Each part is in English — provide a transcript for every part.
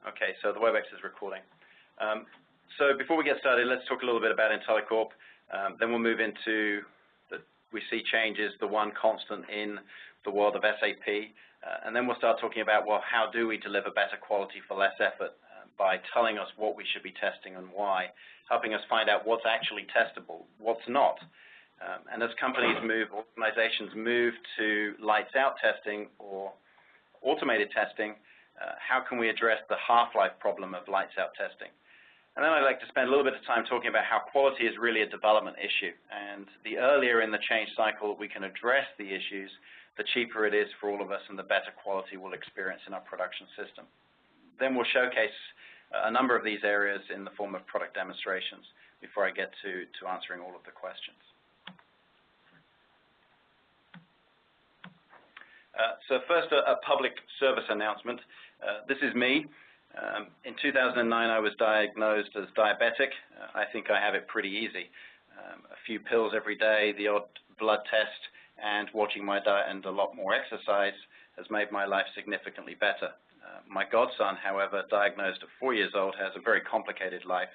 Okay, so the Webex is recording. So before we get started, let's talk a little bit about IntelliCorp. Then we'll move into we see changes, the one constant in the world of SAP. And then we'll start talking about, well, how do we deliver better quality for less effort by telling us what we should be testing and why, helping us find out what's actually testable, what's not. And as companies move, organizations move to lights-out testing or automated testing, how can we address the half-life problem of lights-out testing? And then I'd like to spend a little bit of time talking about how quality is really a development issue. And the earlier in the change cycle we can address the issues, the cheaper it is for all of us and the better quality we'll experience in our production system. Then we'll showcase a number of these areas in the form of product demonstrations before I get to answering all of the questions. So first, a public service announcement. This is me. In 2009, I was diagnosed as diabetic. I think I have it pretty easy. A few pills every day, the odd blood test, and watching my diet and a lot more exercise has made my life significantly better. My godson, however, diagnosed at 4 years old, has a very complicated life,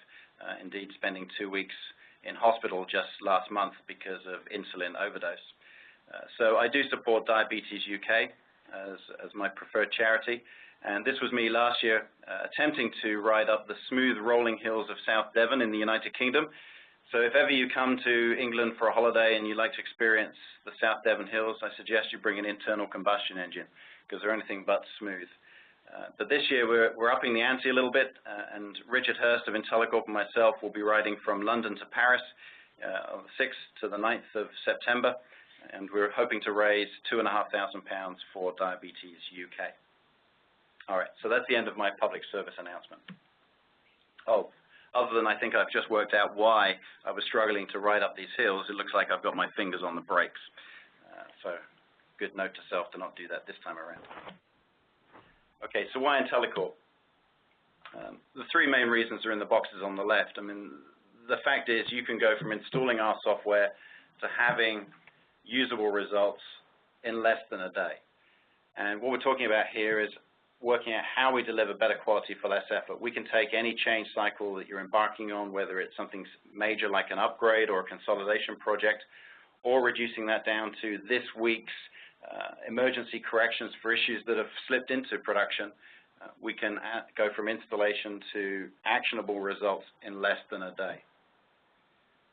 indeed spending 2 weeks in hospital just last month because of insulin overdose. So I do support Diabetes UK as my preferred charity. And this was me last year attempting to ride up the smooth rolling hills of South Devon in the United Kingdom. So if ever you come to England for a holiday and you'd like to experience the South Devon hills, I suggest you bring an internal combustion engine because they're anything but smooth. But this year we're upping the ante a little bit, and Richard Hurst of IntelliCorp and myself will be riding from London to Paris on the 6th to the 9th of September, and we're hoping to raise £2,500 for Diabetes UK. All right, so that's the end of my public service announcement. Oh, other than I think I've just worked out why I was struggling to ride up these hills, it looks like I've got my fingers on the brakes. So good note to self to not do that this time around. Okay, so why IntelliCorp? The three main reasons are in the boxes on the left. I mean, the fact is you can go from installing our software to having usable results in less than a day. And what we're talking about here is working out how we deliver better quality for less effort. We can take any change cycle that you're embarking on, whether it's something major like an upgrade or a consolidation project, or reducing that down to this week's emergency corrections for issues that have slipped into production. We can go from installation to actionable results in less than a day.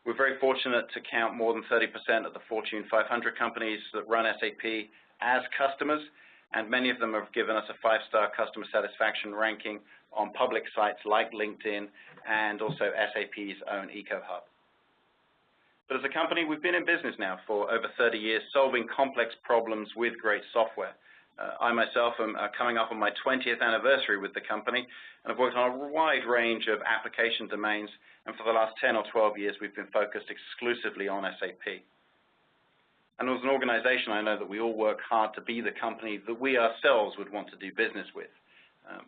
We're very fortunate to count more than 30% of the Fortune 500 companies that run SAP as customers, and many of them have given us a 5-star customer satisfaction ranking on public sites like LinkedIn and also SAP's own EcoHub. But as a company, we've been in business now for over 30 years, solving complex problems with great software. I myself am coming up on my 20th anniversary with the company, and I've worked on a wide range of application domains, and for the last 10 or 12 years, we've been focused exclusively on SAP. And as an organization, I know that we all work hard to be the company that we ourselves would want to do business with.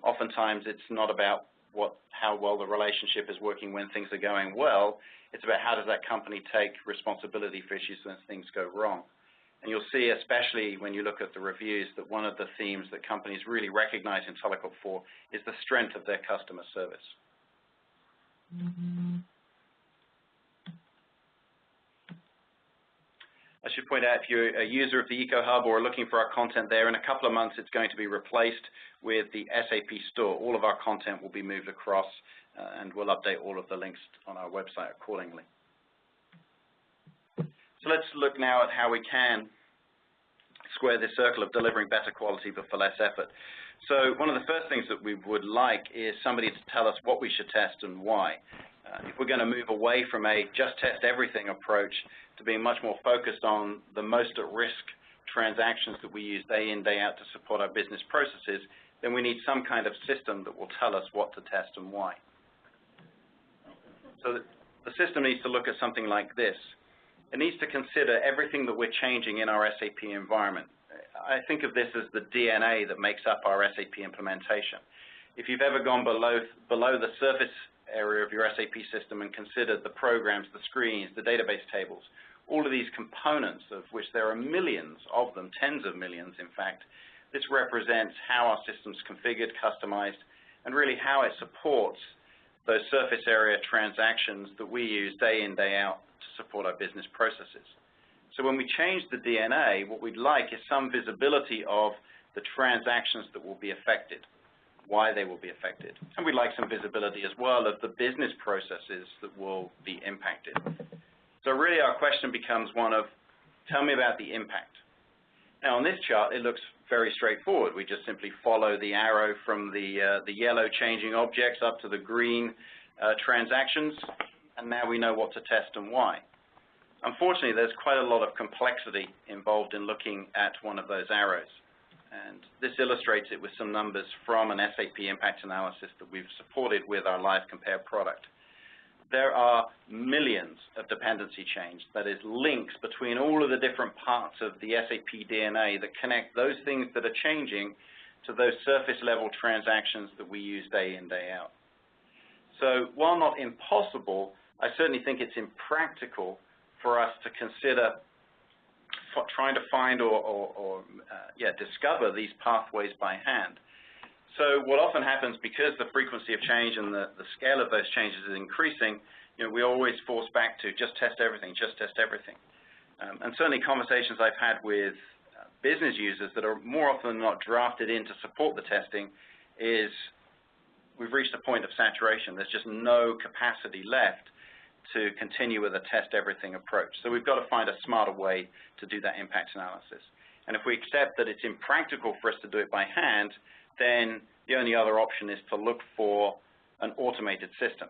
Oftentimes, it's not about how well the relationship is working when things are going well. It's about how does that company take responsibility for issues when things go wrong. And you'll see, especially when you look at the reviews, that one of the themes that companies really recognize IntelliCorp for is the strength of their customer service. I should point out, if you're a user of the EcoHub or are looking for our content there, in a couple of months it's going to be replaced with the SAP Store. All of our content will be moved across, and we'll update all of the links on our website accordingly. So let's look now at how we can square this circle of delivering better quality but for less effort. So one of the first things that we would like is somebody to tell us what we should test and why. If we're going to move away from a just test everything approach to being much more focused on the most at-risk transactions that we use day in, day out to support our business processes, then we need some kind of system that will tell us what to test and why. So the system needs to look at something like this. It needs to consider everything that we're changing in our SAP environment. I think of this as the DNA that makes up our SAP implementation. If you've ever gone below the surface area of your SAP system and considered the programs, the screens, the database tables, all of these components, of which there are millions of them, tens of millions in fact, this represents how our system's configured, customized, and really how it supports those surface area transactions that we use day in, day out to support our business processes. So when we change the DNA, what we'd like is some visibility of the transactions that will be affected, why they will be affected. And we'd like some visibility as well of the business processes that will be impacted. So really our question becomes one of, tell me about the impact. Now on this chart, it looks very straightforward. We just simply follow the arrow from the yellow changing objects up to the green transactions, and now we know what to test and why. Unfortunately, there's quite a lot of complexity involved in looking at one of those arrows. And this illustrates it with some numbers from an SAP impact analysis that we've supported with our LiveCompare product. There are millions of dependency chains, that is, links between all of the different parts of the SAP DNA that connect those things that are changing to those surface-level transactions that we use day in, day out. So while not impossible, I certainly think it's impractical for us to consider trying to find or discover these pathways by hand. So what often happens, because the frequency of change and the scale of those changes is increasing, we always force back to just test everything, just test everything. And certainly conversations I've had with business users that are more often than not drafted in to support the testing is we've reached a point of saturation. There's just no capacity left to continue with a test everything approach. So we've got to find a smarter way to do that impact analysis. And if we accept that it's impractical for us to do it by hand, then the only other option is to look for an automated system.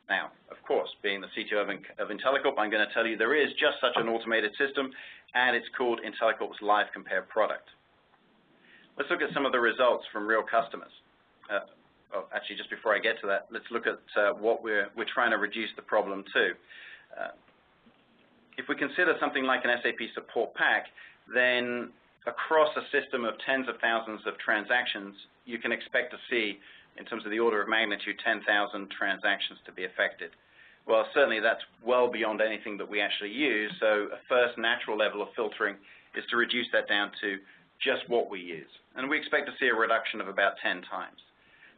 Now, of course, being the CTO of IntelliCorp, I'm going to tell you there is just such an automated system, and it's called IntelliCorp's LiveCompare product. Let's look at some of the results from real customers. Actually, just before I get to that, let's look at what we're trying to reduce the problem to. If we consider something like an SAP support pack, then across a system of tens of thousands of transactions, you can expect to see, in terms of the order of magnitude, 10,000 transactions to be affected. Well, certainly that's well beyond anything that we actually use, so a first natural level of filtering is to reduce that down to just what we use. And we expect to see a reduction of about 10 times.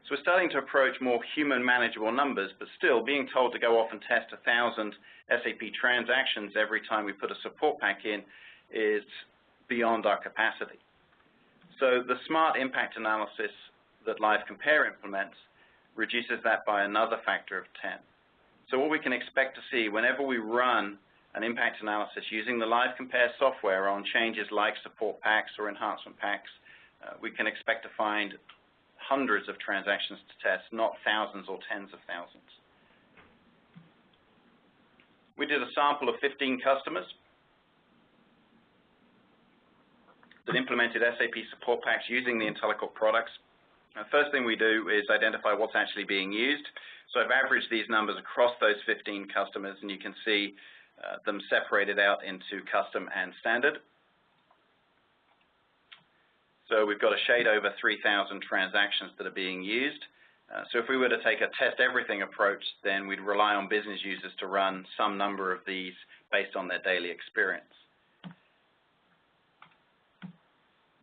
So we're starting to approach more human manageable numbers, but still being told to go off and test 1,000 SAP transactions every time we put a support pack in is beyond our capacity. So the smart impact analysis that LiveCompare implements reduces that by another factor of 10. So what we can expect to see whenever we run an impact analysis using the LiveCompare software on changes like support packs or enhancement packs, we can expect to find hundreds of transactions to test, not thousands or tens of thousands. We did a sample of 15 customers that implemented SAP support packs using the IntelliCorp products. The first thing we do is identify what's actually being used. So I've averaged these numbers across those 15 customers, and you can see them separated out into custom and standard. So we've got a shade over 3,000 transactions that are being used. So if we were to take a test everything approach, then we'd rely on business users to run some number of these based on their daily experience.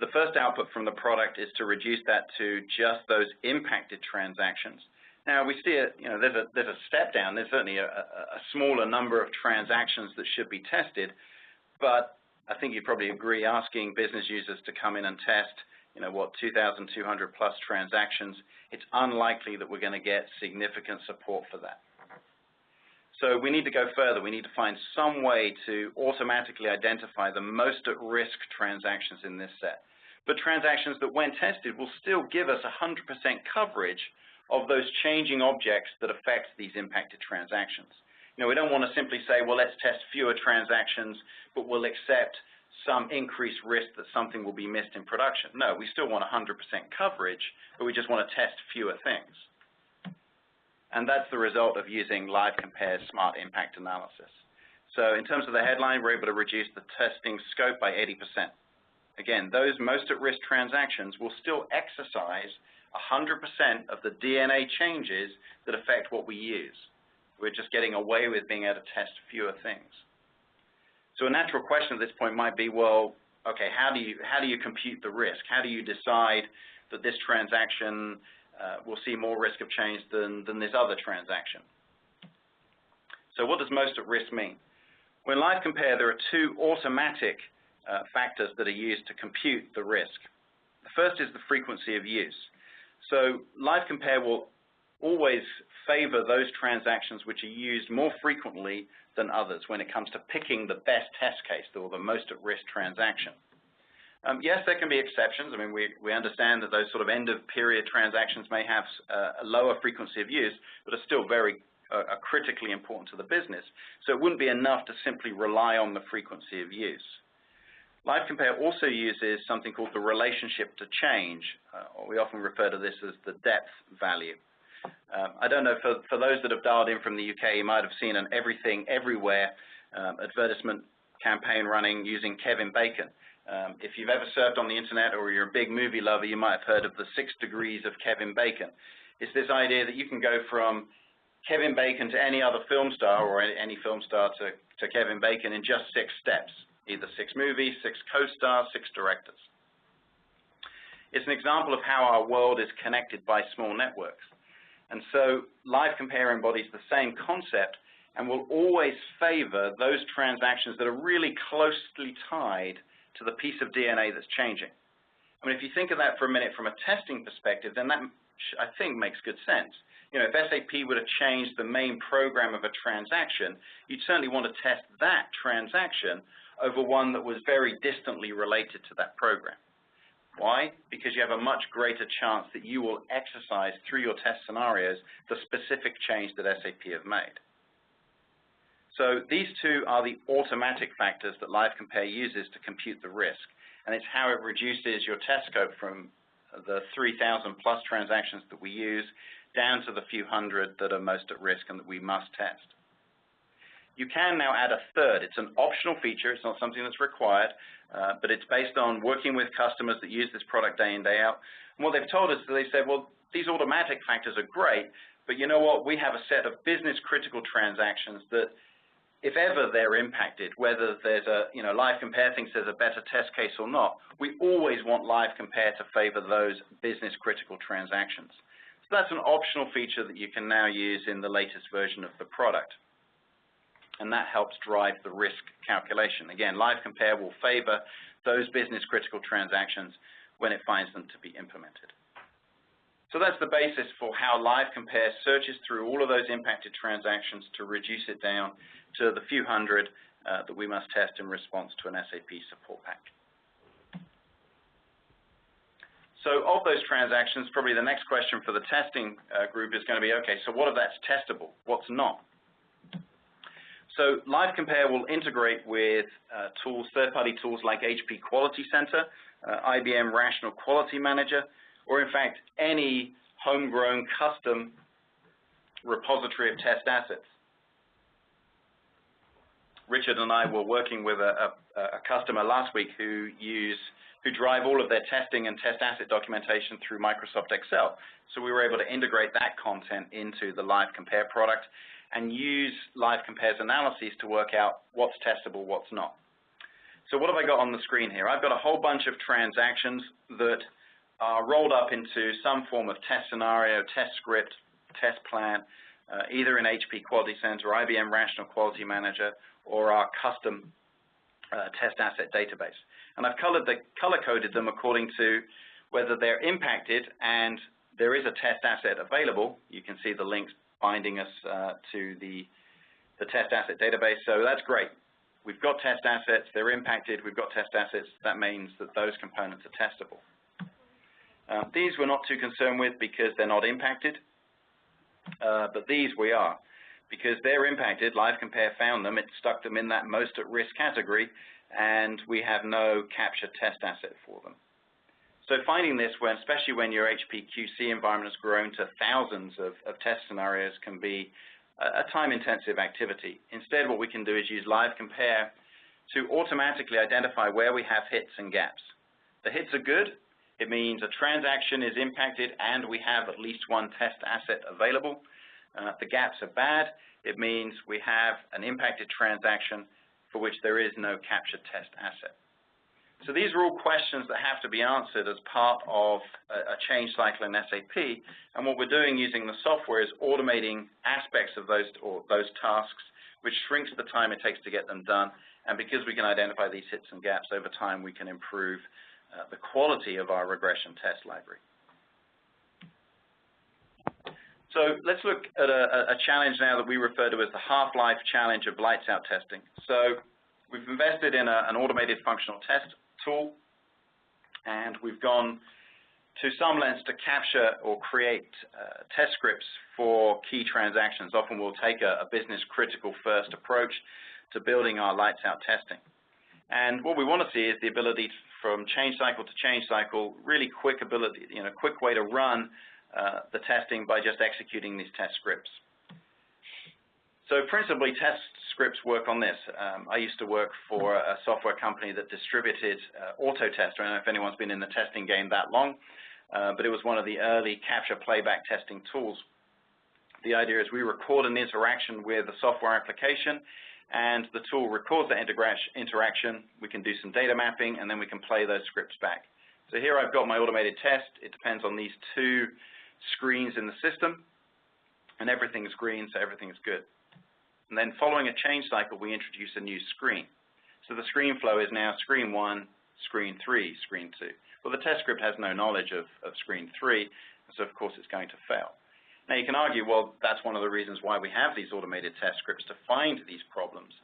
The first output from the product is to reduce that to just those impacted transactions. Now we see there's a step down. There's certainly a smaller number of transactions that should be tested, but I think you'd probably agree, asking business users to come in and test, 2,200 plus transactions, it's unlikely that we're going to get significant support for that. So we need to go further. We need to find some way to automatically identify the most at-risk transactions in this set. But transactions that, when tested, will still give us 100% coverage of those changing objects that affect these impacted transactions. We don't want to simply say, well, let's test fewer transactions, but we'll accept some increased risk that something will be missed in production. No, we still want 100% coverage, but we just want to test fewer things. And that's the result of using LiveCompare's smart impact analysis. So in terms of the headline, we're able to reduce the testing scope by 80%. Again, those most at-risk transactions will still exercise 100% of the DNA changes that affect what we use. We're just getting away with being able to test fewer things. So a natural question at this point might be, well, okay, how do you compute the risk? How do you decide that this transaction will see more risk of change than this other transaction. So what does most at risk mean? Well, in LiveCompare, there are two automatic factors that are used to compute the risk. The first is the frequency of use. So LiveCompare will always favor those transactions which are used more frequently than others when it comes to picking the best test case or the most at-risk transaction. Yes, there can be exceptions. I mean, we understand that those sort of end-of-period transactions may have a lower frequency of use, but are still very critically important to the business. So it wouldn't be enough to simply rely on the frequency of use. LiveCompare also uses something called the relationship to change, or we often refer to this as the depth value. I don't know, for those that have dialed in from the UK, you might have seen an Everything Everywhere advertisement campaign running using Kevin Bacon. If you've ever surfed on the internet or you're a big movie lover, you might have heard of the 6 degrees of Kevin Bacon. It's this idea that you can go from Kevin Bacon to any other film star or any film star to Kevin Bacon in just 6 steps, either 6 movies, 6 co-stars, 6 directors. It's an example of how our world is connected by small networks. And so LiveCompare embodies the same concept and will always favor those transactions that are really closely tied to the piece of DNA that's changing. I mean, if you think of that for a minute from a testing perspective, then that, I think, makes good sense. You know, if SAP were to change the main program of a transaction, you'd certainly want to test that transaction over one that was very distantly related to that program. Why? Because you have a much greater chance that you will exercise through your test scenarios the specific change that SAP have made. So these two are the automatic factors that LiveCompare uses to compute the risk, and it's how it reduces your test scope from the 3,000 plus transactions that we use down to the few hundred that are most at risk and that we must test. You can now add a third. It's an optional feature. It's not something that's required, but it's based on working with customers that use this product day in, day out. And what they've told us is they said, well, these automatic factors are great, but you know what? We have a set of business-critical transactions that, if ever they're impacted, whether there's a, LiveCompare thinks there's a better test case or not, we always want LiveCompare to favor those business-critical transactions. So that's an optional feature that you can now use in the latest version of the product. And that helps drive the risk calculation. Again, LiveCompare will favor those business-critical transactions when it finds them to be implemented. So that's the basis for how LiveCompare searches through all of those impacted transactions to reduce it down to the few hundred that we must test in response to an SAP support pack. So of those transactions, probably the next question for the testing group is going to be, okay, so what of that's testable? What's not? So LiveCompare will integrate with tools, third-party tools like HP Quality Center, IBM Rational Quality Manager, or in fact, any homegrown custom repository of test assets. Richard and I were working with a customer last week who drive all of their testing and test asset documentation through Microsoft Excel. So we were able to integrate that content into the LiveCompare product and use LiveCompare's analyses to work out what's testable, what's not. So what have I got on the screen here? I've got a whole bunch of transactions that are rolled up into some form of test scenario, test script, test plan, either in HP Quality Center, IBM Rational Quality Manager, or our custom test asset database. And I've color-coded them according to whether they're impacted and there is a test asset available. You can see the links binding us to the test asset database, so that's great. We've got test assets, they're impacted, we've got test assets, that means that those components are testable. These we're not too concerned with because they're not impacted, but these we are. Because they're impacted, LiveCompare found them, it stuck them in that most at risk category, and we have no captured test asset for them. So finding this, especially when your HP QC environment has grown to thousands of test scenarios, can be a time-intensive activity. Instead, what we can do is use LiveCompare to automatically identify where we have hits and gaps. The hits are good. It means a transaction is impacted and we have at least one test asset available. The gaps are bad. It means we have an impacted transaction for which there is no captured test asset. So these are all questions that have to be answered as part of a change cycle in SAP, and what we're doing using the software is automating aspects of those tasks, which shrinks the time it takes to get them done, and because we can identify these hits and gaps over time, we can improve the quality of our regression test library. So let's look at a challenge now that we refer to as the half-life challenge of lights-out testing. So we've invested in an automated functional test tool, and we've gone to some lengths to capture or create test scripts for key transactions. Often we'll take a business-critical first approach to building our lights-out testing. And what we want to see is the ability from change cycle to change cycle, really quick ability, quick way to run the testing by just executing these test scripts. So principally, test scripts work on this. I used to work for a software company that distributed Autotest. I don't know if anyone's been in the testing game that long, but it was one of the early capture playback testing tools. The idea is we record an interaction with a software application, and the tool records that interaction. We can do some data mapping, and then we can play those scripts back. So here I've got my automated test. It depends on these two screens in the system, and everything's green, so everything's good. And then following a change cycle, we introduce a new screen. So the screen flow is now screen 1, screen 3, screen 2. Well, the test script has no knowledge of screen 3, so of course it's going to fail. Now you can argue, well, that's one of the reasons why we have these automated test scripts, to find these problems.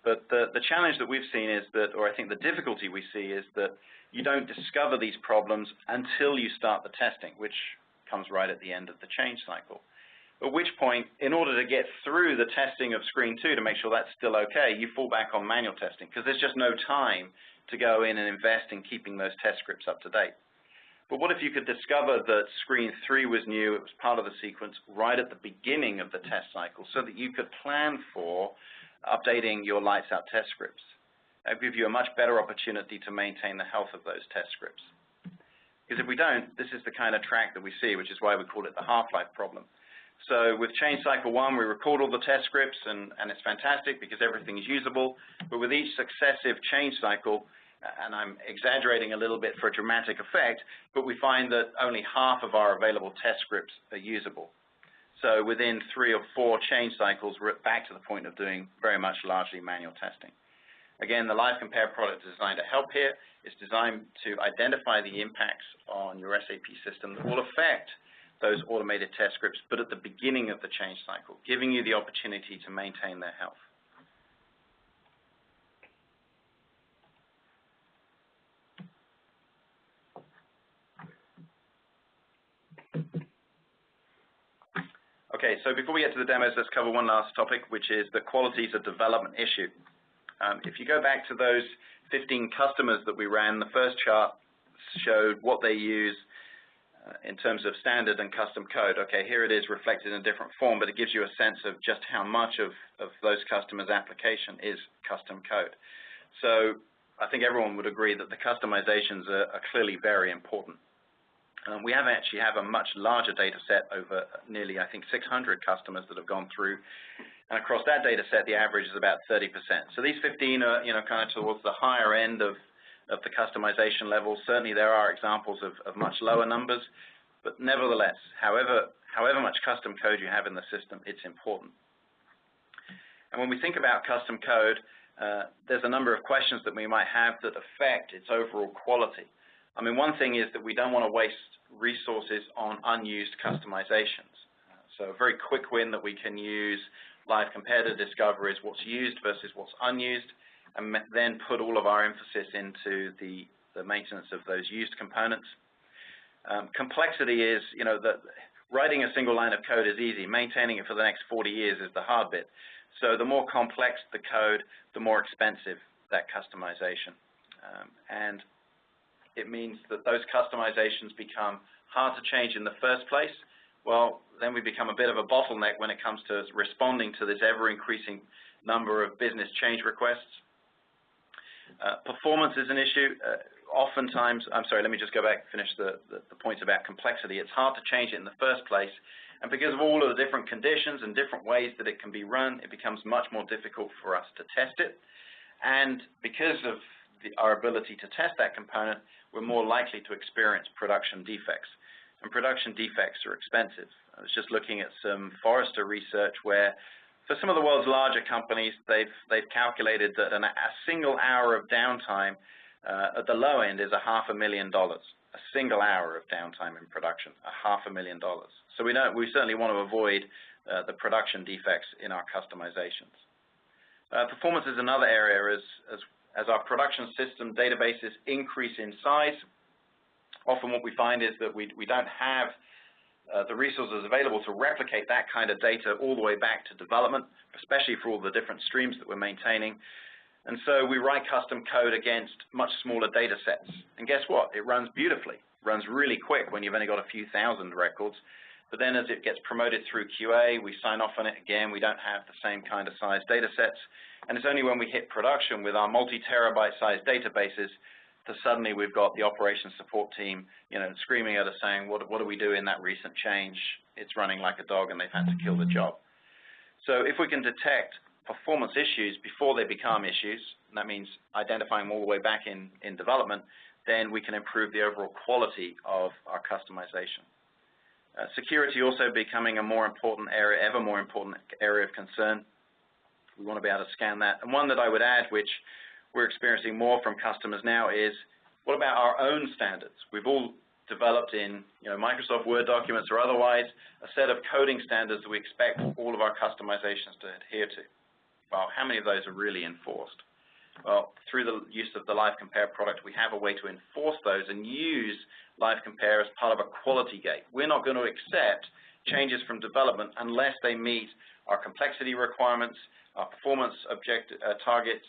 But the challenge that we've seen is that, or I think the difficulty we see is that you don't discover these problems until you start the testing, which comes right at the end of the change cycle. At which point, in order to get through the testing of screen 2 to make sure that's still okay, you fall back on manual testing, because there's just no time to go in and invest in keeping those test scripts up to date. But what if you could discover that screen 3 was new, it was part of the sequence right at the beginning of the test cycle, so that you could plan for updating your lights out test scripts? That would give you a much better opportunity to maintain the health of those test scripts. Because if we don't, this is the kind of track that we see, which is why we call it the half-life problem. So with change cycle 1, we record all the test scripts, and it's fantastic because everything is usable. But with each successive change cycle, and I'm exaggerating a little bit for a dramatic effect, but we find that only half of our available test scripts are usable. So within 3 or 4 change cycles, we're back to the point of doing very much largely manual testing. Again, the LiveCompare product is designed to help here. It's designed to identify the impacts on your SAP system that will affect those automated test scripts, but at the beginning of the change cycle, giving you the opportunity to maintain their health. Okay, so before we get to the demos, let's cover one last topic, which is the qualities of development issue. If you go back to those 15 customers that we ran, the first chart showed what they use in terms of standard and custom code. Okay, here it is reflected in a different form, but it gives you a sense of just how much of those customers' application is custom code. So I think everyone would agree that the customizations are clearly very important. We actually have a much larger data set, over nearly, I think, 600 customers that have gone through. And across that data set, the average is about 30%. So these 15 are, kind of towards the higher end of the customization level. Certainly there are examples of much lower numbers, but nevertheless, however much custom code you have in the system, it's important. And when we think about custom code, there's a number of questions that we might have that affect its overall quality. I mean, one thing is that we don't want to waste resources on unused customizations. So a very quick win that we can use LiveCompare to discover is what's used versus what's unused, and then put all of our emphasis into the maintenance of those used components. Complexity is, that writing a single line of code is easy. Maintaining it for the next 40 years is the hard bit. So the more complex the code, the more expensive that customization. And it means that those customizations become hard to change in the first place. Well, then we become a bit of a bottleneck when it comes to responding to this ever-increasing number of business change requests. Performance is an issue. Oftentimes, I'm sorry, let me just go back and finish the points about complexity. It's hard to change it in the first place, and because of all of the different conditions and different ways that it can be run, it becomes much more difficult for us to test it. And because of our ability to test that component, we're more likely to experience production defects. And production defects are expensive. I was just looking at some Forrester research where, for some of the world's larger companies, they've calculated that a single hour of downtime at the low end is $500,000. A single hour of downtime in production, $500,000. So we certainly want to avoid the production defects in our customizations. Performance is another area. As our production system databases increase in size, often what we find is that we don't have the resources available to replicate that kind of data all the way back to development, especially for all the different streams that we're maintaining. And so we write custom code against much smaller data sets. And guess what? It runs beautifully. It runs really quick when you've only got a few thousand records. But then as it gets promoted through QA, we sign off on it again. We don't have the same kind of size data sets. And it's only when we hit production with our multi-terabyte size databases that suddenly we've got the operations support team, screaming at us saying, what do we do in that recent change? It's running like a dog and they've had to kill the job. So if we can detect performance issues before they become issues, and that means identifying them all the way back in development, then we can improve the overall quality of our customization. Security also becoming a more important area, ever more important area of concern. We want to be able to scan that. And one that I would add, which we're experiencing more from customers now, is what about our own standards? We've all developed in Microsoft Word documents or otherwise a set of coding standards that we expect all of our customizations to adhere to. Well, how many of those are really enforced? Well, through the use of the LiveCompare product, we have a way to enforce those and use LiveCompare as part of a quality gate. We're not going to accept changes from development unless they meet our complexity requirements, our performance targets,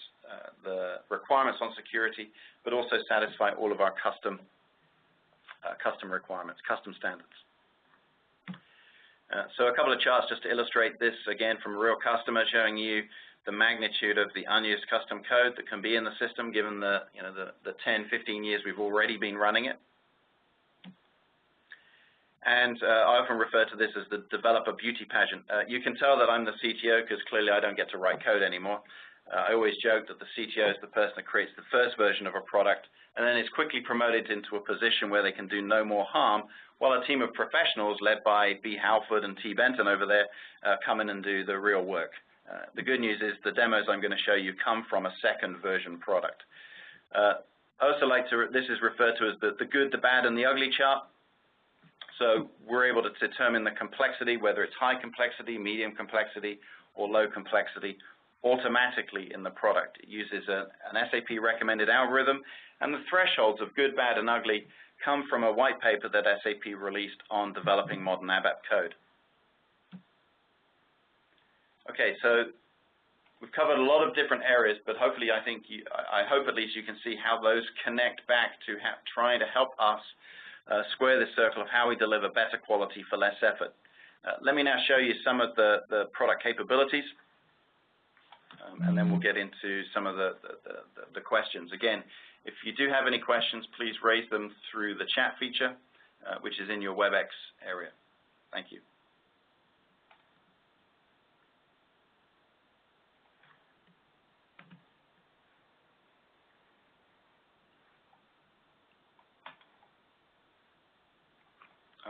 the requirements on security, but also satisfy all of our custom requirements, custom standards. So a couple of charts just to illustrate this, again, from a real customer, showing you the magnitude of the unused custom code that can be in the system given the 10, 15 years we've already been running it. And I often refer to this as the developer beauty pageant. You can tell that I'm the CTO because clearly I don't get to write code anymore. I always joke that the CTO is the person that creates the first version of a product and then is quickly promoted into a position where they can do no more harm, while a team of professionals led by B. Halford and T. Benton over there come in and do the real work. The good news is the demos I'm going to show you come from a second version product. I also like to, this is referred to as the good, the bad, and the ugly chart. So we're able to determine the complexity, whether it's high complexity, medium complexity, or low complexity, automatically in the product. It uses an SAP recommended algorithm, and the thresholds of good, bad, and ugly come from a white paper that SAP released on developing modern ABAP code. Okay, so we've covered a lot of different areas, but hopefully I hope at least you can see how those connect back to trying to help us square the circle of how we deliver better quality for less effort. Let me now show you some of the product capabilities, and then we'll get into some of the questions. Again, if you do have any questions, please raise them through the chat feature, which is in your Webex area. Thank you.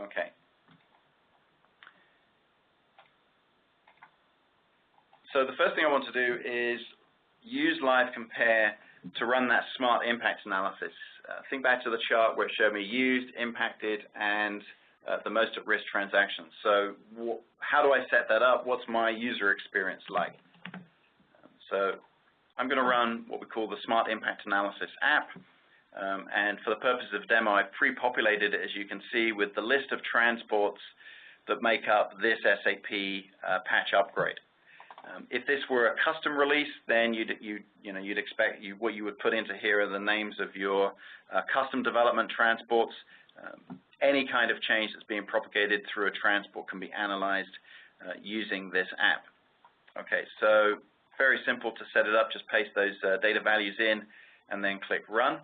Okay. So the first thing I want to do is use LiveCompare to run that smart impact analysis. Think back to the chart where it showed me used, impacted, and the most at-risk transactions. So how do I set that up? What's my user experience like? So I'm going to run what we call the Smart Impact Analysis app. And for the purpose of demo, I've pre-populated it, as you can see, with the list of transports that make up this SAP patch upgrade. If this were a custom release, then you'd expect what you would put into here are the names of your custom development transports. Any kind of change that's being propagated through a transport can be analyzed using this app. Okay, so very simple to set it up. Just paste those data values in and then click Run.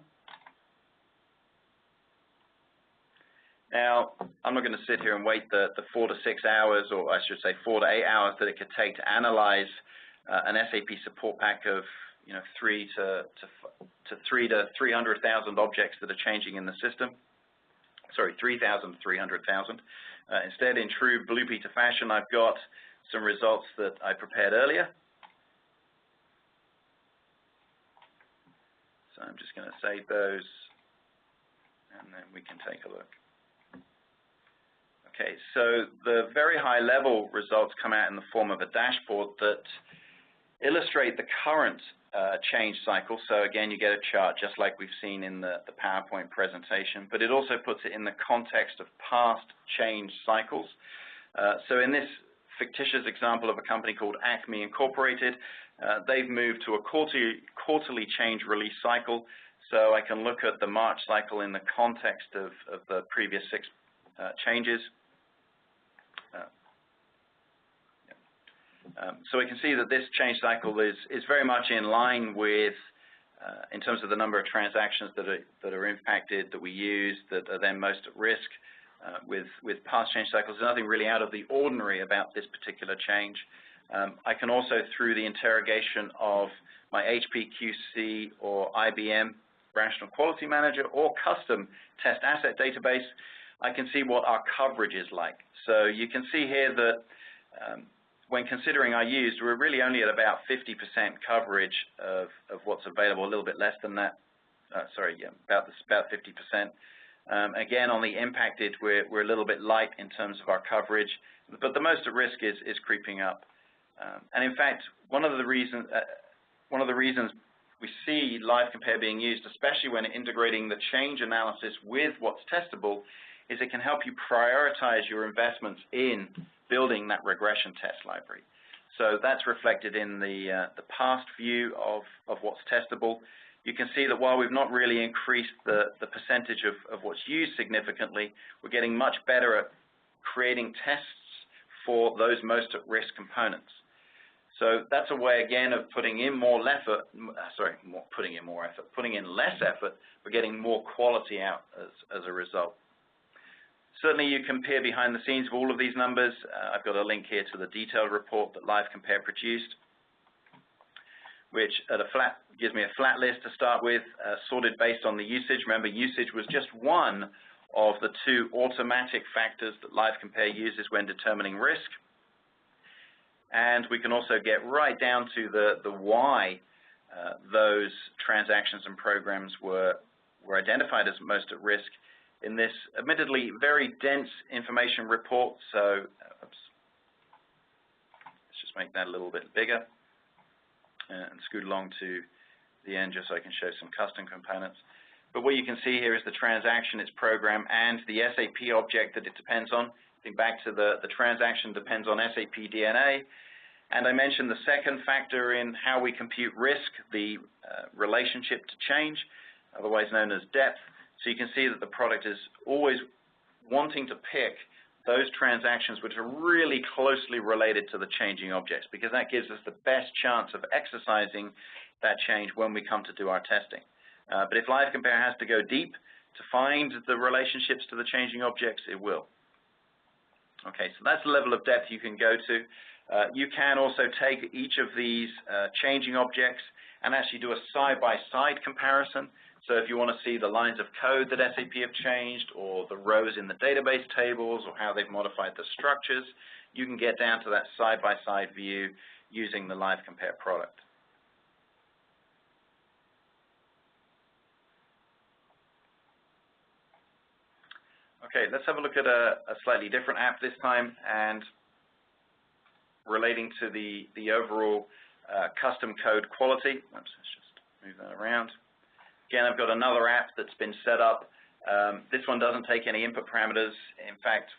Now, I'm not going to sit here and wait the 4 to 6 hours, or I should say 4 to 8 hours that it could take to analyze an SAP support pack of 3 to 300,000 objects that are changing in the system. Sorry, 3,000 to 300,000. Instead, in true Blue Peter fashion, I've got some results that I prepared earlier. So I'm just going to save those, and then we can take a look. Okay, so the very high-level results come out in the form of a dashboard that illustrate the current change cycle. So again, you get a chart just like we've seen in the PowerPoint presentation, but it also puts it in the context of past change cycles. So in this fictitious example of a company called Acme Incorporated, they've moved to a quarterly change release cycle. So I can look at the March cycle in the context of the previous 6 changes. So we can see that this change cycle is very much in line with, in terms of the number of transactions that are impacted, that we use, that are then most at risk with past change cycles. There's nothing really out of the ordinary about this particular change. I can also, through the interrogation of my HPQC or IBM Rational Quality Manager or custom test asset database, I can see what our coverage is like. So you can see here that when considering our used, we're really only at about 50% coverage of what's available, a little bit less than that. About 50%. Again, on the impacted, we're a little bit light in terms of our coverage, but the most at risk is creeping up. And in fact, one of the reasons we see LiveCompare being used, especially when integrating the change analysis with what's testable, is it can help you prioritize your investments in building that regression test library. So that's reflected in the past view of what's testable. You can see that while we've not really increased the percentage of what's used significantly, we're getting much better at creating tests for those most at-risk components. So that's a way, again, of putting in less effort, but getting more quality out as a result. Certainly, you can peer behind the scenes of all of these numbers. I've got a link here to the detailed report that LiveCompare produced, which gives me a flat list to start with, sorted based on the usage. Remember, usage was just one of the 2 automatic factors that LiveCompare uses when determining risk. And we can also get right down to the why those transactions and programs were identified as most at risk in this admittedly very dense information report. So let's just make that a little bit bigger and scoot along to the end just so I can show some custom components. But what you can see here is the transaction, its program, and the SAP object that it depends on. Think back to the transaction depends on SAP DNA. And I mentioned the second factor in how we compute risk, the relationship to change, otherwise known as depth. So you can see that the product is always wanting to pick those transactions which are really closely related to the changing objects, because that gives us the best chance of exercising that change when we come to do our testing. But if LiveCompare has to go deep to find the relationships to the changing objects, it will. Okay, so that's the level of depth you can go to. You can also take each of these changing objects and actually do a side-by-side comparison. So if you want to see the lines of code that SAP have changed, or the rows in the database tables, or how they've modified the structures, you can get down to that side-by-side view using the LiveCompare product. Okay, let's have a look at a slightly different app this time, and relating to the overall custom code quality. Oops, let's just move that around. Again, I've got another app that's been set up. This one doesn't take any input parameters. In fact,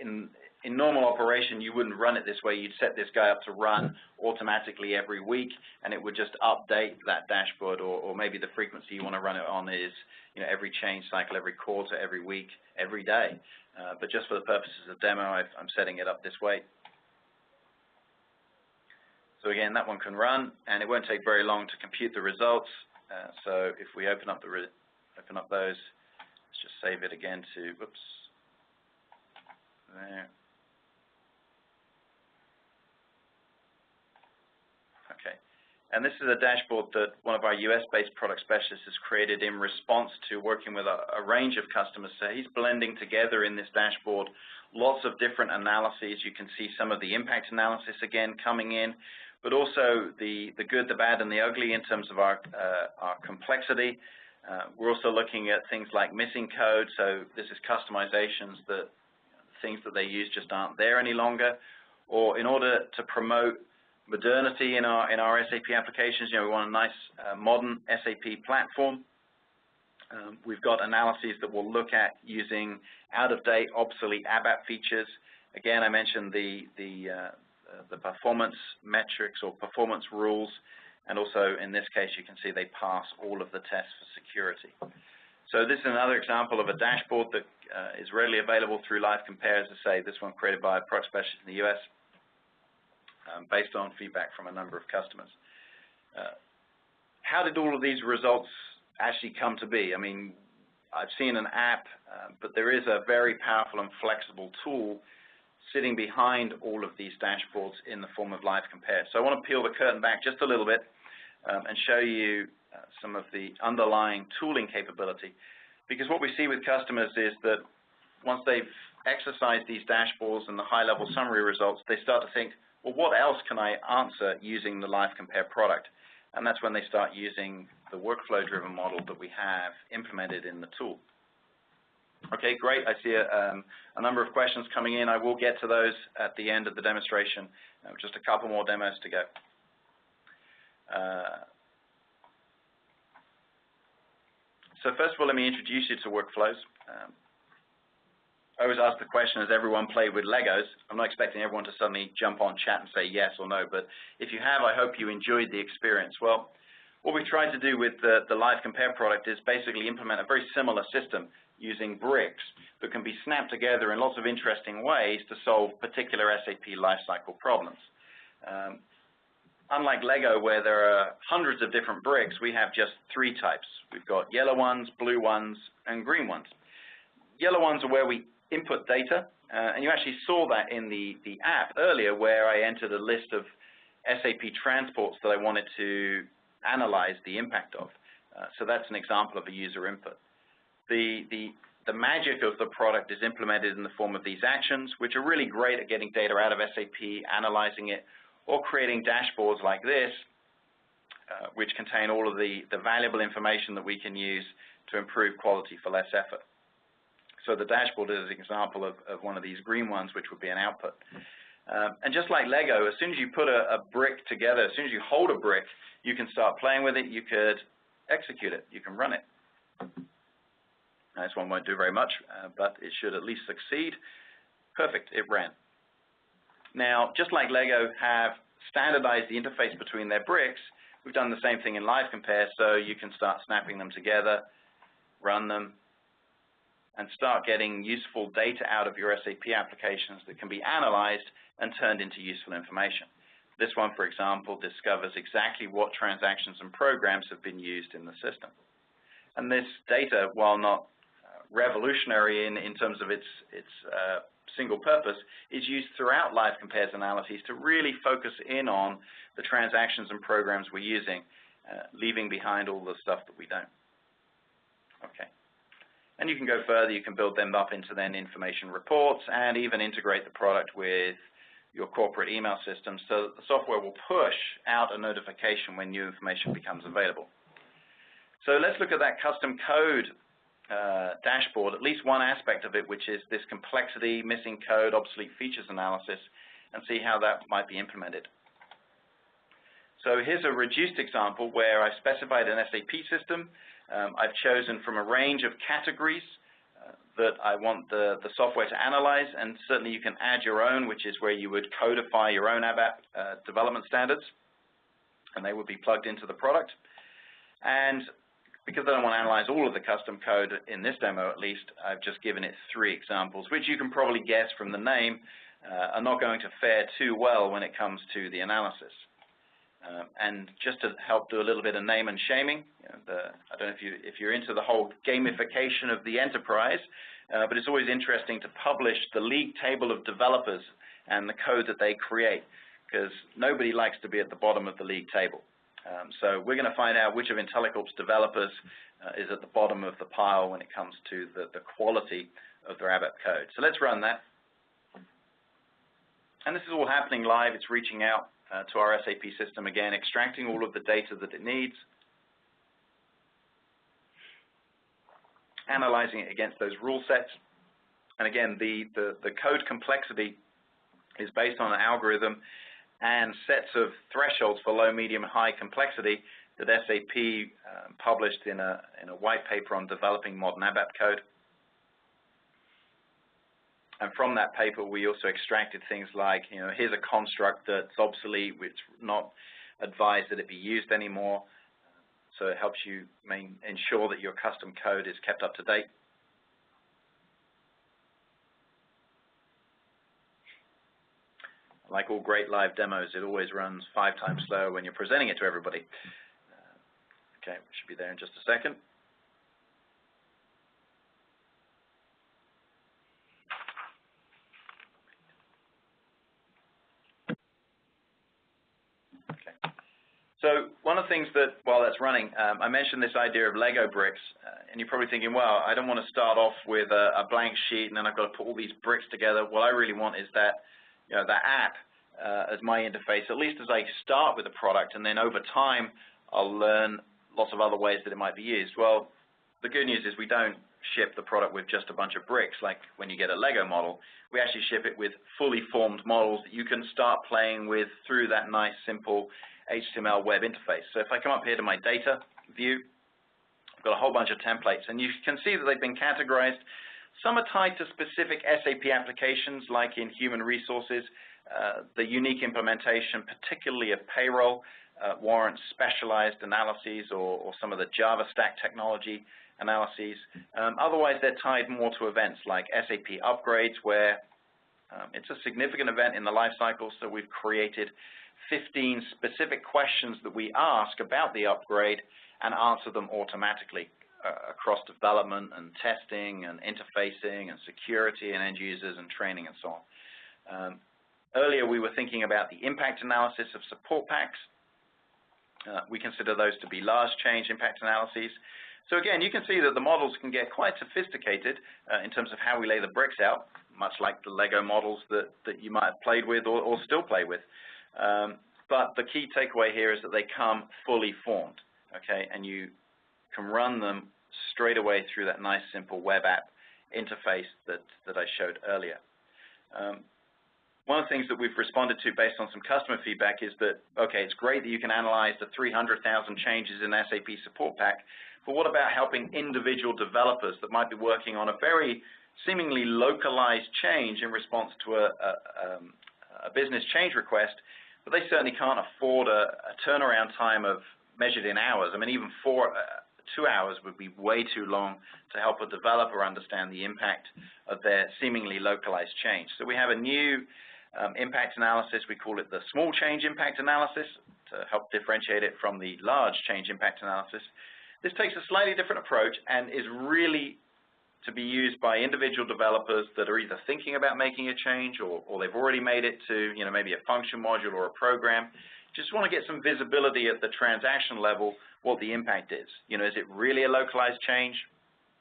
in normal operation, you wouldn't run it this way. You'd set this guy up to run automatically every week, and it would just update that dashboard, or maybe the frequency you want to run it on is every change cycle, every quarter, every week, every day. But just for the purposes of demo, I'm setting it up this way. So again, that one can run, and it won't take very long to compute the results. So if we open up those, let's just save it again to, whoops, there. Okay, And this is a dashboard that one of our US-based product specialists has created in response to working with a range of customers. So he's blending together in this dashboard lots of different analyses. You can see some of the impact analysis again coming in, but also the good, the bad, and the ugly in terms of our complexity. We're also looking at things like missing code. So this is customizations that things that they use just aren't there any longer. Or in order to promote modernity in our SAP applications, we want a nice modern SAP platform. We've got analyses that will look at using out-of-date, obsolete ABAP features. Again, I mentioned the performance metrics or performance rules, and also in this case, you can see they pass all of the tests for security. So this is another example of a dashboard that is readily available through LiveCompare. As I say, this one created by a product specialist in the US. Based on feedback from a number of customers. How did all of these results actually come to be? I mean, I've seen an app, but there is a very powerful and flexible tool sitting behind all of these dashboards in the form of LiveCompare. So I want to peel the curtain back just a little bit and show you some of the underlying tooling capability. Because what we see with customers is that once they've exercised these dashboards and the high-level summary results, they start to think, well, what else can I answer using the LiveCompare product? And that's when they start using the workflow-driven model that we have implemented in the tool. Okay, great. I see a number of questions coming in. I will get to those at the end of the demonstration. Just a couple more demos to go. So first of all, let me introduce you to workflows. I always ask the question, has everyone played with Legos? I'm not expecting everyone to suddenly jump on chat and say yes or no, but if you have, I hope you enjoyed the experience. Well, what we've tried to do with the LiveCompare product is basically implement a very similar system using bricks that can be snapped together in lots of interesting ways to solve particular SAP lifecycle problems. Unlike Lego, where there are hundreds of different bricks, we have just 3 types. We've got yellow ones, blue ones, and green ones. Yellow ones are where we input data, and you actually saw that in the app earlier where I entered a list of SAP transports that I wanted to analyze the impact of. So that's an example of a user input. The magic of the product is implemented in the form of these actions, which are really great at getting data out of SAP, analyzing it, or creating dashboards like this, which contain all of the valuable information that we can use to improve quality for less effort. So the dashboard is an example of one of these green ones, which would be an output. And just like Lego, as soon as you put a brick together, as soon as you hold a brick, you can start playing with it, you could execute it, you can run it. Now, this one won't do very much, but it should at least succeed. Perfect, it ran. Now, just like Lego have standardized the interface between their bricks, we've done the same thing in LiveCompare, so you can start snapping them together, run them, and start getting useful data out of your SAP applications that can be analyzed and turned into useful information. This one, for example, discovers exactly what transactions and programs have been used in the system. And this data, while not revolutionary in terms of its single purpose, is used throughout LiveCompare's analyses to really focus in on the transactions and programs we're using, leaving behind all the stuff that we don't. Okay. And you can go further, you can build them up into then information reports and even integrate the product with your corporate email system so that the software will push out a notification when new information becomes available. So let's look at that custom code dashboard, at least one aspect of it, which is this complexity, missing code, obsolete features analysis, and see how that might be implemented. So here's a reduced example where I've specified an SAP system. I've chosen from a range of categories that I want the software to analyze, and certainly you can add your own, which is where you would codify your own ABAP development standards, and they would be plugged into the product. And because I don't want to analyze all of the custom code in this demo at least, I've just given it 3 examples, which you can probably guess from the name are not going to fare too well when it comes to the analysis. And just to help do a little bit of name and shaming, I don't know if you're into the whole gamification of the enterprise, but it's always interesting to publish the league table of developers and the code that they create, because nobody likes to be at the bottom of the league table. So we're going to find out which of IntelliCorp's developers is at the bottom of the pile when it comes to the quality of their ABAP code. So let's run that. And this is all happening live. It's reaching out to our SAP system again, extracting all of the data that it needs, analyzing it against those rule sets. And again, the code complexity is based on an algorithm and sets of thresholds for low, medium, high complexity that SAP published in a white paper on developing modern ABAP code. And from that paper, we also extracted things like, here's a construct that's obsolete, it's not advised that it be used anymore. So it helps you ensure that your custom code is kept up to date. Like all great live demos, it always runs 5 times slower when you're presenting it to everybody. Okay, we should be there in just a second. So one of the things that, while that's running, I mentioned this idea of Lego bricks, and you're probably thinking, well, I don't want to start off with a blank sheet and then I've got to put all these bricks together. What I really want is that, that app as my interface, at least as I start with a product, and then over time I'll learn lots of other ways that it might be used. Well, the good news is we don't ship the product with just a bunch of bricks like when you get a Lego model. We actually ship it with fully formed models that you can start playing with through that nice, simple HTML web interface. So if I come up here to my data view, I've got a whole bunch of templates, and you can see that they've been categorized. Some are tied to specific SAP applications, like in human resources. The unique implementation, particularly of payroll, warrants specialized analyses or some of the Java stack technology analyses. Otherwise, they're tied more to events like SAP upgrades, where it's a significant event in the life cycle, so we've created 15 specific questions that we ask about the upgrade and answer them automatically across development and testing and interfacing and security and end users and training and so on. Earlier we were thinking about the impact analysis of support packs. We consider those to be large change impact analyses. So again, you can see that the models can get quite sophisticated in terms of how we lay the bricks out, much like the Lego models that you might have played with or still play with. But the key takeaway here is that they come fully formed, okay, and you can run them straight away through that nice, simple web app interface that I showed earlier. One of the things that we've responded to based on some customer feedback is that, okay, it's great that you can analyze the 300,000 changes in SAP support pack, but what about helping individual developers that might be working on a very seemingly localized change in response to a business change request, but they certainly can't afford a turnaround time of measured in hours. I mean, even 2 hours would be way too long to help a developer understand the impact of their seemingly localized change. So we have a new impact analysis. We call it the small change impact analysis to help differentiate it from the large change impact analysis. This takes a slightly different approach and is really to be used by individual developers that are either thinking about making a change or they've already made it to maybe a function module or a program. Just want to get some visibility at the transaction level what the impact is. Is it really a localized change?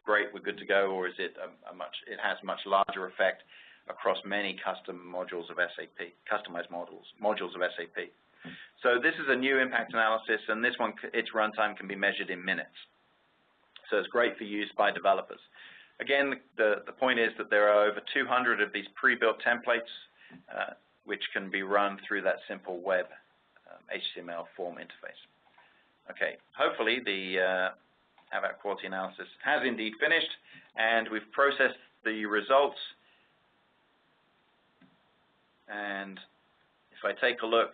Great, we're good to go. Or is it it has much larger effect across many custom modules of SAP, customized modules of SAP. So this is a new impact analysis, and this one, its runtime can be measured in minutes. So it's great for use by developers. Again, the point is that there are over 200 of these pre-built templates which can be run through that simple web HTML form interface. Okay, hopefully the ABAP quality analysis has indeed finished, and we've processed the results. And if I take a look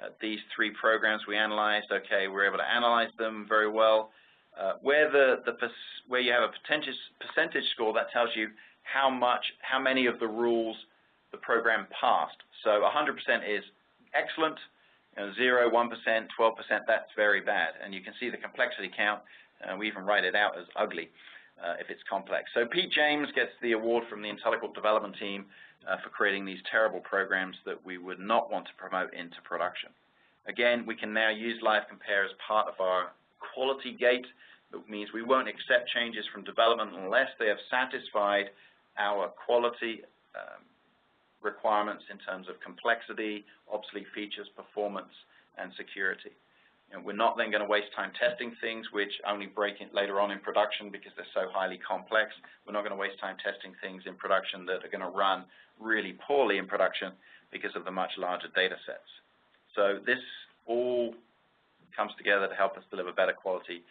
at these 3 programs we analyzed, okay, we're able to analyze them very well. Where you have a percentage score, that tells you how many of the rules the program passed. So 100% is excellent, 0, 1%, 12%, that's very bad. And you can see the complexity count. We even write it out as ugly if it's complex. So Pete James gets the award from the IntelliCorp development team for creating these terrible programs that we would not want to promote into production. Again, we can now use LiveCompare as part of our quality gate. That means we won't accept changes from development unless they have satisfied our quality requirements in terms of complexity, obsolete features, performance, and security. We're not then going to waste time testing things which only break in later on in production because they're so highly complex. We're not going to waste time testing things in production that are going to run really poorly in production because of the much larger data sets. So this all comes together to help us deliver better quality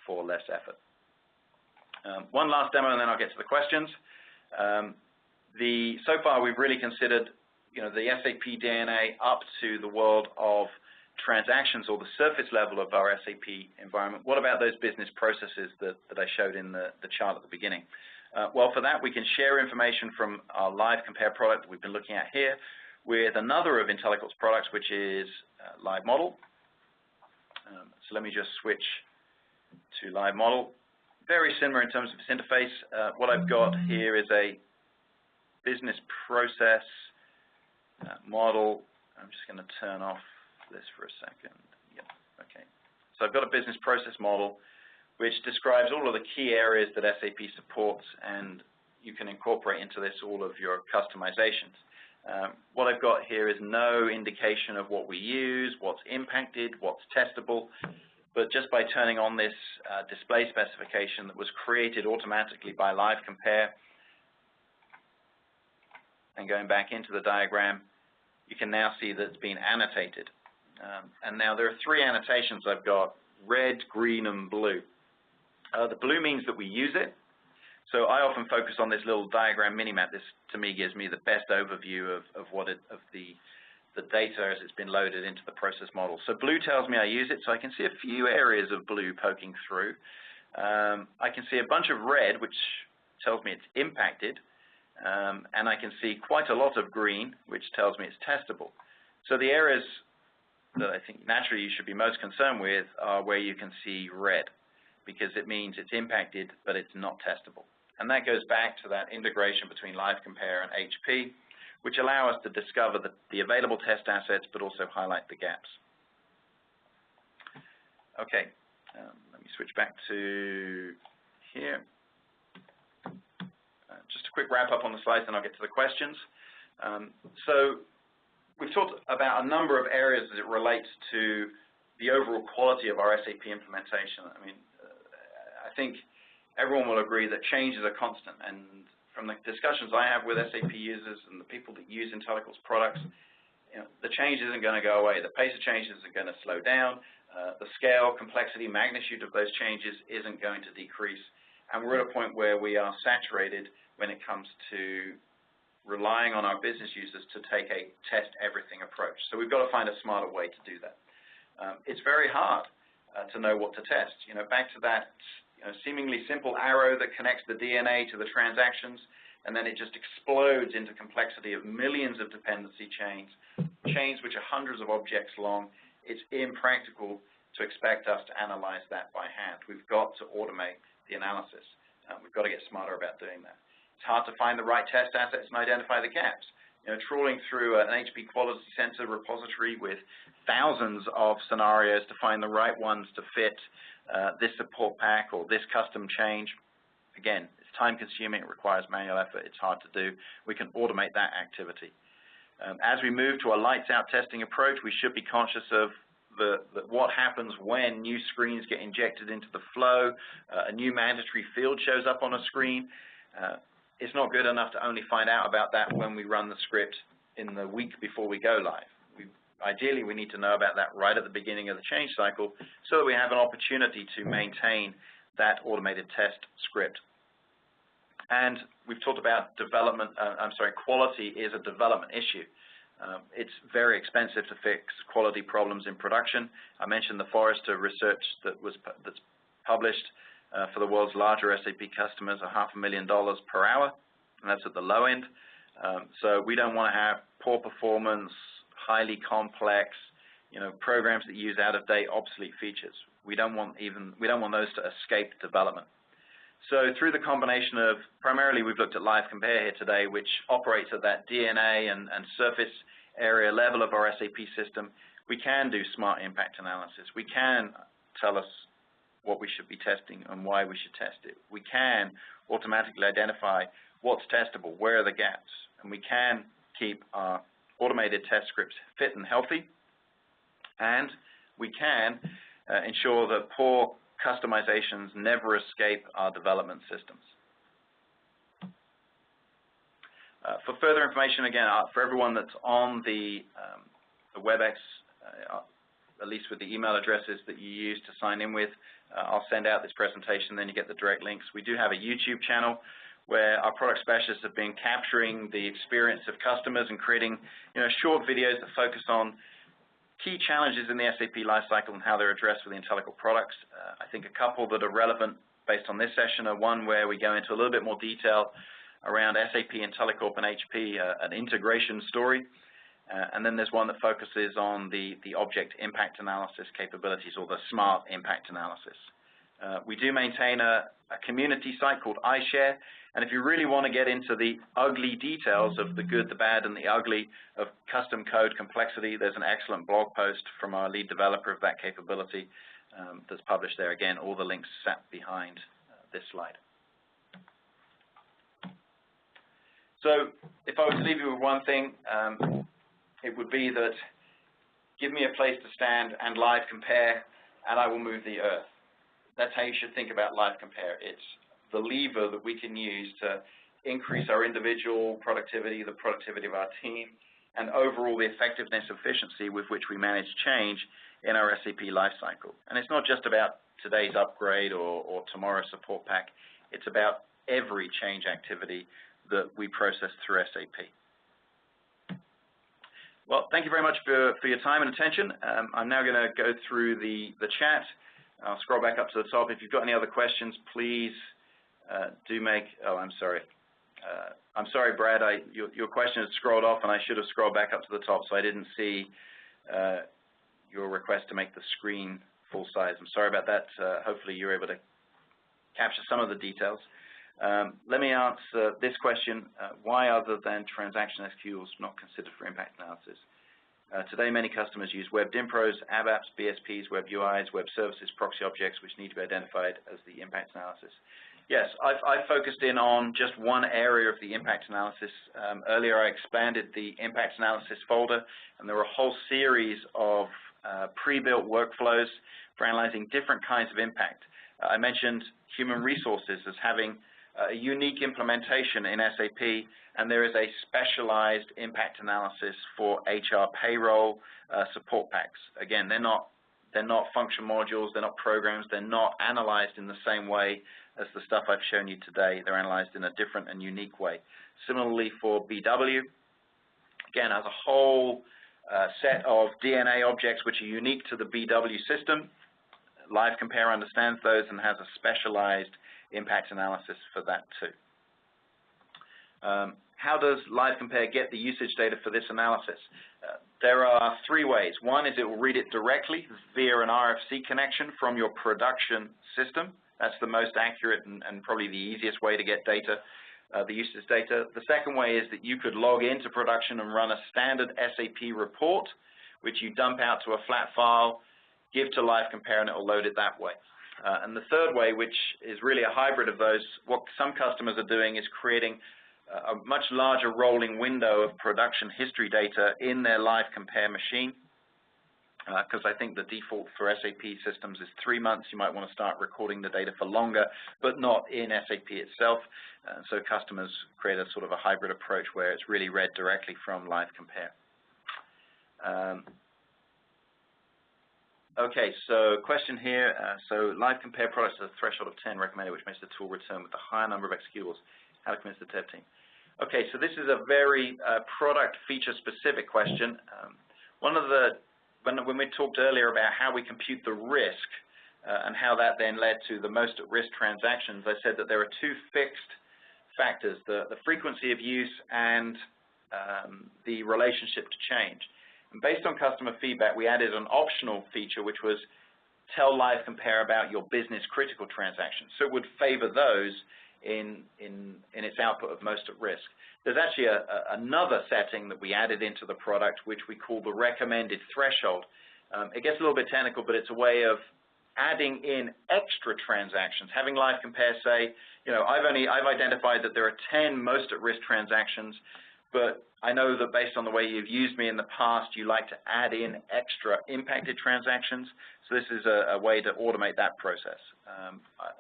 for less effort. One last demo and then I'll get to the questions. So far we've really considered the SAP DNA up to the world of transactions or the surface level of our SAP environment. What about those business processes that I showed in the chart at the beginning? Well, for that we can share information from our LiveCompare product that we've been looking at here with another of IntelliCorp's products, which is LiveModel. So let me just switch to LiveModel. Very similar in terms of its interface. What I've got here is a business process model. I'm just going to turn off this for a second. Yep. Okay. So I've got a business process model which describes all of the key areas that SAP supports, and you can incorporate into this all of your customizations. What I've got here is no indication of what we use, what's impacted, what's testable, but just by turning on this display specification that was created automatically by LiveCompare and going back into the diagram, you can now see that it's been annotated. And now there are three annotations I've got: red, green, and blue. The blue means that we use it. So I often focus on this little diagram minimap. This, to me, gives me the best overview of the data as it's been loaded into the process model. So blue tells me I use it, so I can see a few areas of blue poking through. I can see a bunch of red, which tells me it's impacted, and I can see quite a lot of green, which tells me it's testable. So the areas that I think naturally you should be most concerned with are where you can see red, because it means it's impacted, but it's not testable. And that goes back to that integration between LiveCompare and HP, which allow us to discover the available test assets, but also highlight the gaps. Okay, let me switch back to here. Just a quick wrap up on the slides, then I'll get to the questions. So we've talked about a number of areas as it relates to the overall quality of our SAP implementation. I mean, I think everyone will agree that change is a constant, and from the discussions I have with SAP users and the people that use IntelliCorp's products, the change isn't going to go away. The pace of change isn't going to slow down. The scale, complexity, magnitude of those changes isn't going to decrease, and we're at a point where we are saturated when it comes to relying on our business users to take a test everything approach. So we've got to find a smarter way to do that. It's very hard to know what to test. Back to that seemingly simple arrow that connects the DNA to the transactions, and then it just explodes into complexity of millions of dependency chains which are hundreds of objects long. It's impractical to expect us to analyze that by hand. We've got to automate the analysis. We've got to get smarter about doing that. It's hard to find the right test assets and identify the gaps. Trawling through an HP quality sensor repository with thousands of scenarios to find the right ones to fit this support pack or this custom change. Again, it's time consuming, it requires manual effort, it's hard to do. We can automate that activity. As we move to a lights out testing approach, we should be conscious of what happens when new screens get injected into the flow, a new mandatory field shows up on a screen. It's not good enough to only find out about that when we run the script in the week before we go live. Ideally, we need to know about that right at the beginning of the change cycle so that we have an opportunity to maintain that automated test script. And we've talked about quality is a development issue. It's very expensive to fix quality problems in production. I mentioned the Forrester research that's published for the world's larger SAP customers, $500,000 per hour, and that's at the low end. So we don't want to have poor performance, highly complex, programs that use out-of-date, obsolete features. We don't want those to escape development. So through the combination of, primarily we've looked at LiveCompare here today, which operates at that DNA and surface area level of our SAP system. We can do smart impact analysis. We can tell us what we should be testing and why we should test it. We can automatically identify what's testable, where are the gaps, and we can keep our automated test scripts fit and healthy, and we can ensure that poor customizations never escape our development systems. For further information, again, for everyone that's on the Webex, at least with the email addresses that you use to sign in with, I'll send out this presentation, then you get the direct links. We do have a YouTube channel where our product specialists have been capturing the experience of customers and creating short videos that focus on key challenges in the SAP lifecycle and how they're addressed with the IntelliCorp products. I think a couple that are relevant based on this session are one where we go into a little bit more detail around SAP, IntelliCorp, and HP, an integration story. And then there's one that focuses on the object impact analysis capabilities, or the smart impact analysis. We do maintain a community site called iShare, and if you really want to get into the ugly details of the good, the bad, and the ugly of custom code complexity, there's an excellent blog post from our lead developer of that capability that's published there. Again, all the links sat behind this slide. So if I was to leave you with one thing, it would be that give me a place to stand and LiveCompare, and I will move the earth. That's how you should think about LiveCompare. It's the lever that we can use to increase our individual productivity, the productivity of our team, and overall the effectiveness, efficiency with which we manage change in our SAP lifecycle. And it's not just about today's upgrade or tomorrow's support pack. It's about every change activity that we process through SAP. Well, thank you very much for your time and attention. I'm now going to go through the chat. I'll scroll back up to the top. If you've got any other questions, please do make. Oh, I'm sorry. I'm sorry, Brad. Your question has scrolled off, and I should have scrolled back up to the top, so I didn't see your request to make the screen full size. I'm sorry about that. Hopefully, you're able to capture some of the details. Let me answer this question. Why other than transaction SQLs not considered for impact analysis? Today, many customers use web dimpros, ABAPs, BSPs, web UIs, web services, proxy objects, which need to be identified as the impact analysis. Yes, I've focused in on just one area of the impact analysis. Earlier, I expanded the impact analysis folder, and there were a whole series of pre-built workflows for analyzing different kinds of impact. I mentioned human resources as having a unique implementation in SAP, and there is a specialized impact analysis for HR payroll support packs. Again, they're not function modules, they're not programs, they're not analyzed in the same way as the stuff I've shown you today. They're analyzed in a different and unique way. Similarly for BW, again, as a whole set of DNA objects which are unique to the BW system. LiveCompare understands those and has a specialized impact analysis for that too. How does LiveCompare get the usage data for this analysis? There are three ways. One is it will read it directly via an RFC connection from your production system. That's the most accurate and probably the easiest way to get data, the usage data. The second way is that you could log into production and run a standard SAP report, which you dump out to a flat file, give to LiveCompare, and it will load it that way. And the third way, which is really a hybrid of those, what some customers are doing is creating a much larger rolling window of production history data in their LiveCompare machine, because I think the default for SAP systems is 3 months. You might want to start recording the data for longer, but not in SAP itself. So customers create a sort of a hybrid approach where it's really read directly from LiveCompare. Okay, so question here. So LiveCompare products at a threshold of 10 recommended, which makes the tool return with a higher number of executables. How to convince the dev team? Okay, so this is a very product feature specific question. When we talked earlier about how we compute the risk and how that then led to the most at-risk transactions, I said that there are two fixed factors, the frequency of use and the relationship to change. And based on customer feedback, we added an optional feature, which was tell LiveCompare about your business critical transactions. So it would favor those in its output of most at risk. There's actually another setting that we added into the product, which we call the recommended threshold. It gets a little bit technical, but it's a way of adding in extra transactions. Having LiveCompare say, I've identified that there are 10 most at risk transactions, but I know that based on the way you've used me in the past, you like to add in extra impacted transactions. So this is a way to automate that process.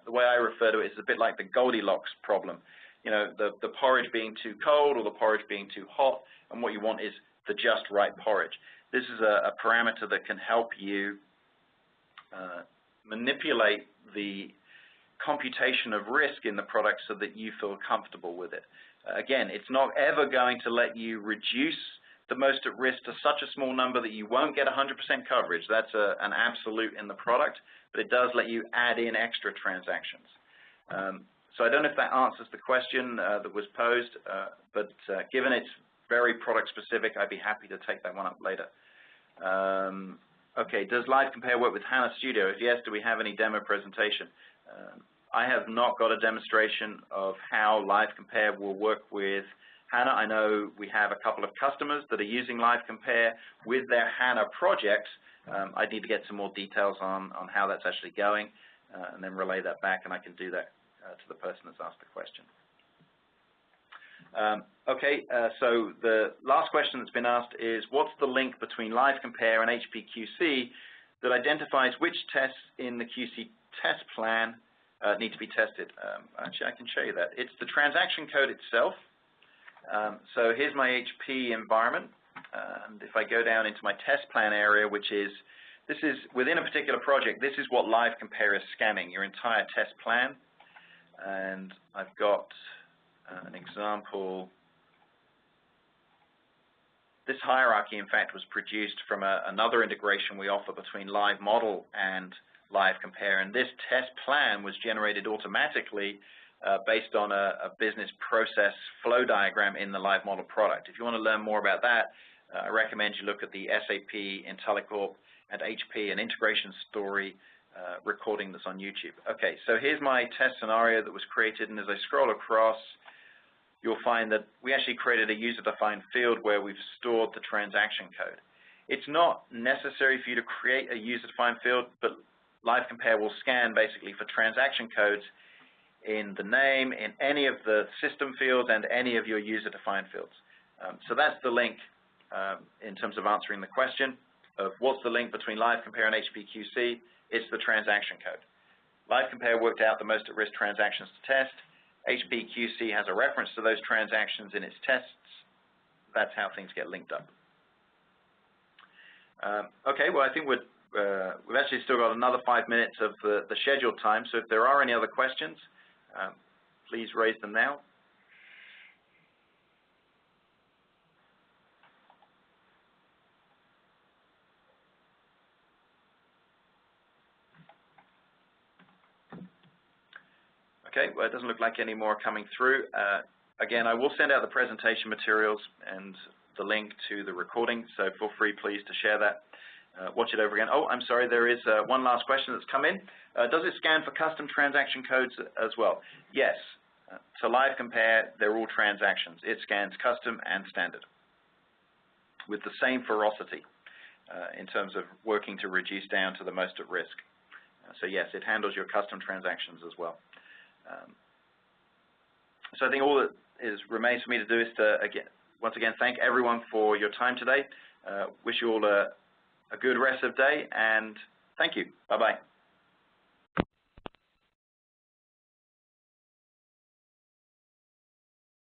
The way I refer to it is a bit like the Goldilocks problem. The porridge being too cold or the porridge being too hot, and what you want is the just right porridge. This is a parameter that can help you manipulate the computation of risk in the product so that you feel comfortable with it. Again, it's not ever going to let you reduce the most at risk to such a small number that you won't get 100% coverage. That's an absolute in the product, but it does let you add in extra transactions. So I don't know if that answers the question that was posed, but given it's very product specific, I'd be happy to take that one up later. Okay, does LiveCompare work with HANA Studio? If yes, do we have any demo presentation? I have not got a demonstration of how LiveCompare will work with HANA. I know we have a couple of customers that are using LiveCompare with their HANA projects. I need to get some more details on how that's actually going and then relay that back, and I can do that to the person that's asked the question. So the last question that's been asked is, what's the link between LiveCompare and HPQC that identifies which tests in the QC test plan need to be tested? Actually, I can show you that. It's the transaction code itself. So here's my HP environment, and if I go down into my test plan area, this is within a particular project, this is what LiveCompare is scanning, your entire test plan. And I've got an example. This hierarchy, in fact, was produced from another integration we offer between LiveModel and LiveCompare, and this test plan was generated automatically based on a business process flow diagram in the LiveModel product. If you want to learn more about that, I recommend you look at the SAP, IntelliCorp, and HP, an integration story recording that's on YouTube. Okay, so here's my test scenario that was created, and as I scroll across, you'll find that we actually created a user-defined field where we've stored the transaction code. It's not necessary for you to create a user-defined field, but LiveCompare will scan basically for transaction codes in the name, in any of the system fields, and any of your user-defined fields. So that's the link in terms of answering the question of what's the link between LiveCompare and HPQC. It's the transaction code. LiveCompare worked out the most at-risk transactions to test. HPQC has a reference to those transactions in its tests. That's how things get linked up. Okay, well, I think we've actually still got another 5 minutes of the scheduled time, so if there are any other questions, please raise them now. Okay, well, it doesn't look like any more coming through. Again, I will send out the presentation materials and the link to the recording, so feel free, please, to share that. Watch it over again. Oh, I'm sorry, there is one last question that's come in. Does it scan for custom transaction codes as well? Yes. To LiveCompare, they're all transactions. It scans custom and standard with the same ferocity in terms of working to reduce down to the most at risk. So yes, it handles your custom transactions as well. So I think all that remains for me to do is to, once again, thank everyone for your time today. Wish you all a good rest of the day, and thank you. Bye-bye.